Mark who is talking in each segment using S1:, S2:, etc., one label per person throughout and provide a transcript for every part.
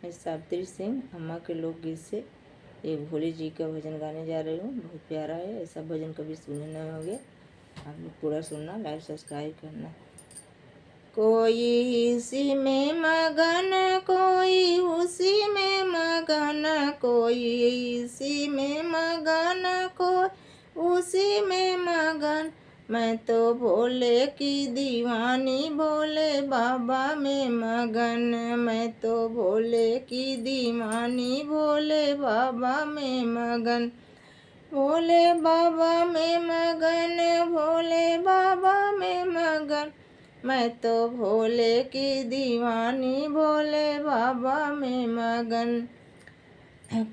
S1: मैं सावित्री सिंह अम्मा के लोकगीत से एक भोले जी का भजन गाने जा रही हूँ। बहुत प्यारा है, ऐसा भजन कभी सुने नहीं होंगे। आप लोग पूरा सुनना, लाइक सब्सक्राइब करना। कोई इसी में मगन, कोई उसी में मगन, कोई इसी में मगन, कोई उसी में मगन। मैं तो भोले की दीवानी, भोले बाबा में मगन। मैं तो भोले की दीवानी, भोले बाबा में मगन। भोले बाबा में मगन, भोले बाबा में मगन। मैं तो भोले की दीवानी, भोले बाबा में मगन।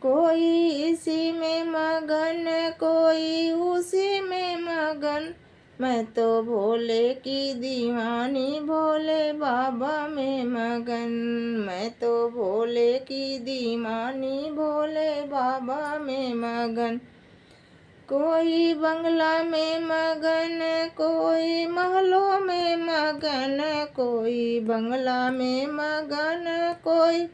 S1: कोई इसी में मगन, कोई उसी में मगन। मैं तो भोले की दीवानी, भोले बाबा में मगन। मैं तो भोले की दीवानी, भोले बाबा में मगन। कोई बंगला में मगन, कोई महलों में मगन, कोई बंगला में मगन, कोई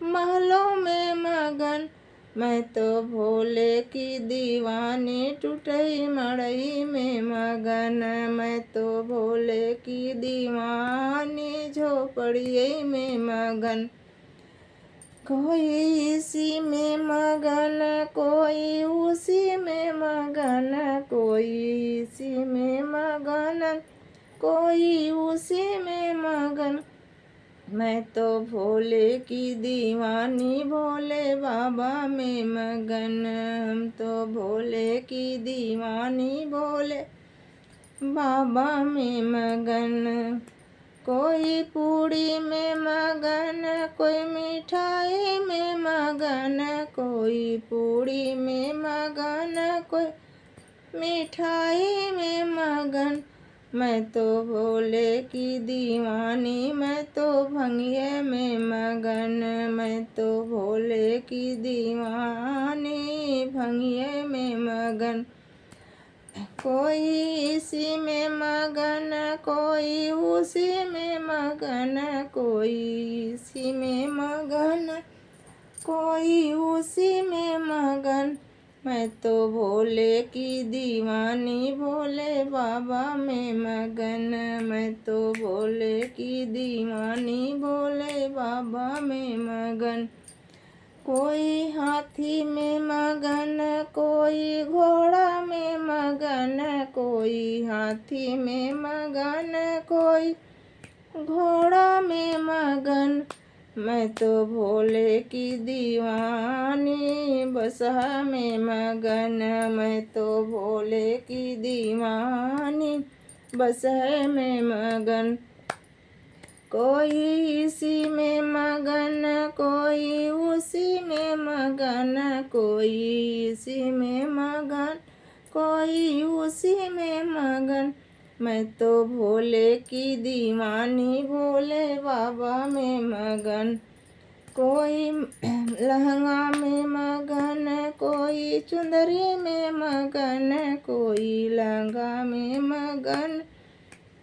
S1: महलों में मगन। मैं तो भोले की दीवानी, टूटई मड़ई में मगन। मैं तो भोले की दीवानी, झोपड़िए में मगन। कोई इसी में मगन, कोई उसी में मगन, कोई इसी में मगन, कोई उसी में मगन। मैं तो भोले की दीवानी, भोले बाबा में मगन। हम तो भोले की दीवानी, भोले बाबा में मगन। कोई पूड़ी में मगन, कोई मिठाई में मगन, कोई पूड़ी में मगन, कोई मिठाई में मगन। मैं तो भोले की दीवानी, मैं तो भंगिए में मगन। मैं तो भोले की दीवानी, भंगिए में मगन। कोई इसी में मगन, कोई उसी में मगन, कोई इसी में मगन, कोई उसी में मगन। मैं तो भोले की दीवानी, भोले बाबा में मगन। मैं तो भोले की दीवानी, भोले बाबा में मगन। कोई हाथी में मगन, कोई घोड़ा में मगन, कोई हाथी में मगन, कोई घोड़ा में मगन। मैं तो भोले की दीवानी, बसहा में मगन। मैं तो भोले की दीवानी, बसहा में मगन। कोई इसी में मगन, कोई उसी में मगन, कोई इसी में मगन, कोई उसी में मगन। मैं तो भोले की दीवानी, भोले बाबा में मगन। कोई लहंगा में मगन, कोई चुंदरी में मगन, कोई लहंगा में मगन,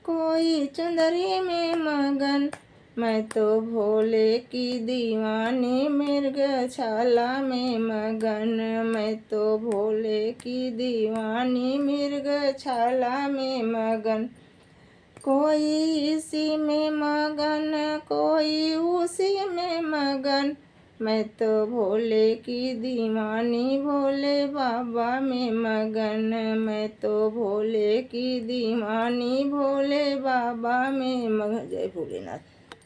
S1: कोई चुंदरी में मगन। मैं तो भोले की दीवानी, मृगशाला में मगन। मैं तो भोले की दीवानी, मृगशाला में मगन। कोई इसी में मगन, कोई उसी में मगन। मैं तो भोले की दीवानी, भोले बाबा में मगन। मैं तो भोले की दीवानी, भोले बाबा में मगन। जय भोलेनाथ।